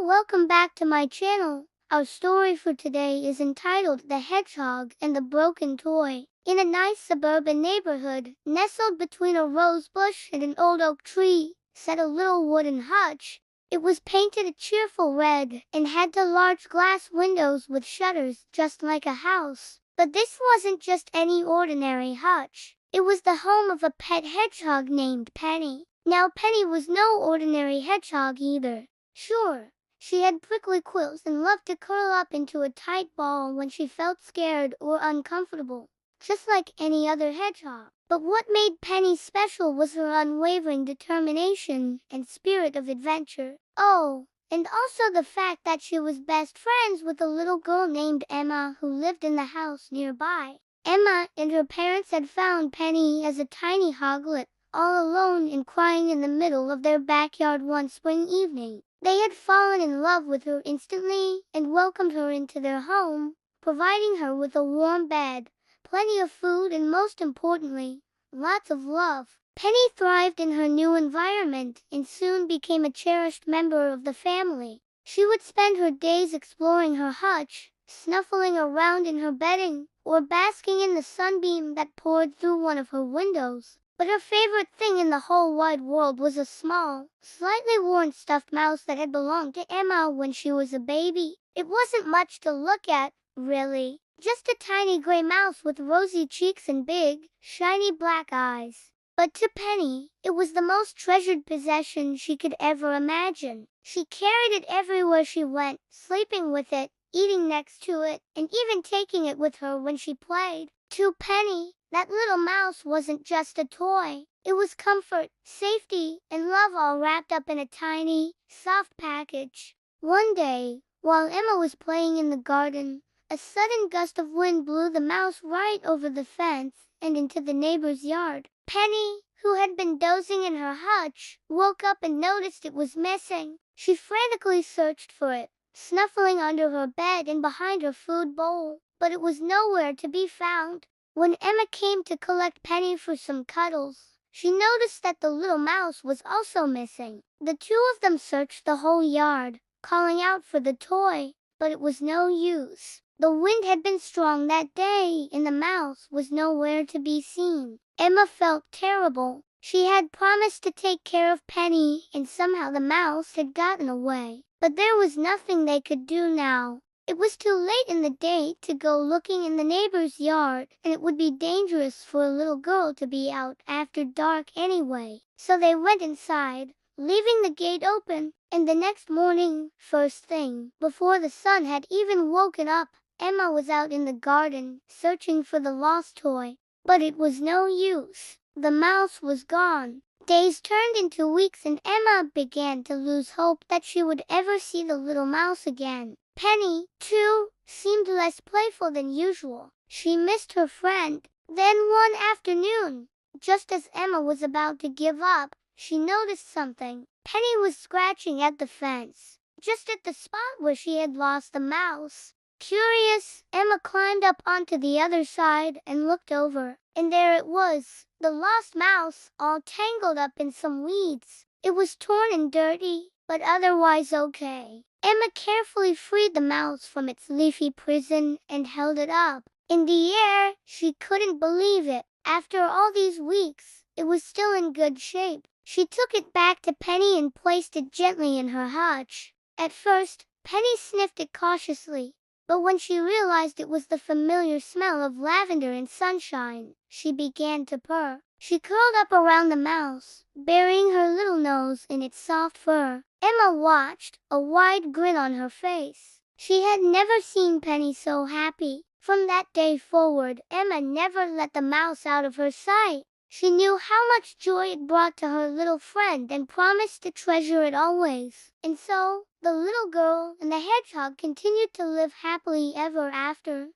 welcome back to my channel. Our story for today is entitled The Hedgehog and the Broken Toy. In a nice suburban neighborhood, nestled between a rose bush and an old oak tree, sat a little wooden hutch. It was painted a cheerful red and had two large glass windows with shutters just like a house. But this wasn't just any ordinary hutch. It was the home of a pet hedgehog named Penny. Now Penny was no ordinary hedgehog either. Sure, she had prickly quills and loved to curl up into a tight ball when she felt scared or uncomfortable, just like any other hedgehog. But what made Penny special was her unwavering determination and spirit of adventure. Oh, and also the fact that she was best friends with a little girl named Emma who lived in the house nearby. Emma and her parents had found Penny as a tiny hoglet, all alone and crying in the middle of their backyard one spring evening. They had fallen in love with her instantly and welcomed her into their home, providing her with a warm bed, plenty of food, and most importantly, lots of love. Penny thrived in her new environment and soon became a cherished member of the family. She would spend her days exploring her hutch, snuffling around in her bedding, or basking in the sunbeam that poured through one of her windows. But her favorite thing in the whole wide world was a small, slightly worn stuffed mouse that had belonged to Emma when she was a baby. It wasn't much to look at, really. Just a tiny gray mouse with rosy cheeks and big, shiny black eyes. But to Penny, it was the most treasured possession she could ever imagine. She carried it everywhere she went, sleeping with it, eating next to it, and even taking it with her when she played. To Penny, that little mouse wasn't just a toy. It was comfort, safety, and love all wrapped up in a tiny, soft package. One day, while Emma was playing in the garden, a sudden gust of wind blew the mouse right over the fence and into the neighbor's yard. Penny, who had been dozing in her hutch, woke up and noticed it was missing. She frantically searched for it, snuffling under her bed and behind her food bowl, but it was nowhere to be found. When Emma came to collect Penny for some cuddles, she noticed that the little mouse was also missing. The two of them searched the whole yard, calling out for the toy, but it was no use. The wind had been strong that day and the mouse was nowhere to be seen. Emma felt terrible. She had promised to take care of Penny and somehow the mouse had gotten away. But there was nothing they could do now. It was too late in the day to go looking in the neighbor's yard, and it would be dangerous for a little girl to be out after dark anyway. So they went inside, leaving the gate open, and the next morning, first thing, before the sun had even woken up, Emma was out in the garden, searching for the lost toy. But it was no use. The mouse was gone. Days turned into weeks and Emma began to lose hope that she would ever see the little mouse again. Penny, too, seemed less playful than usual. She missed her friend. Then one afternoon, just as Emma was about to give up, she noticed something. Penny was scratching at the fence, just at the spot where she had lost the mouse. Curious, Emma climbed up onto the other side and looked over, and there it was, the lost mouse, all tangled up in some weeds. It was torn and dirty, but otherwise okay. Emma carefully freed the mouse from its leafy prison and held it up in the air. She couldn't believe it. After all these weeks, it was still in good shape. She took it back to Penny and placed it gently in her hutch. At first, Penny sniffed it cautiously, but when she realized it was the familiar smell of lavender and sunshine, she began to purr. She curled up around the mouse, burying her little nose in its soft fur. Emma watched, a wide grin on her face. She had never seen Penny so happy. From that day forward, Emma never let the mouse out of her sight. She knew how much joy it brought to her little friend and promised to treasure it always. And so, the little girl and the hedgehog continued to live happily ever after,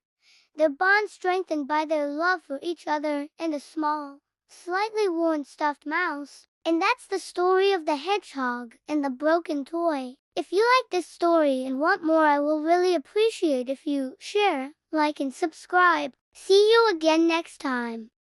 their bond strengthened by their love for each other and a small, slightly worn stuffed mouse. And that's the story of the hedgehog and the broken toy. If you like this story and want more, I will really appreciate if you share, like, and subscribe. See you again next time.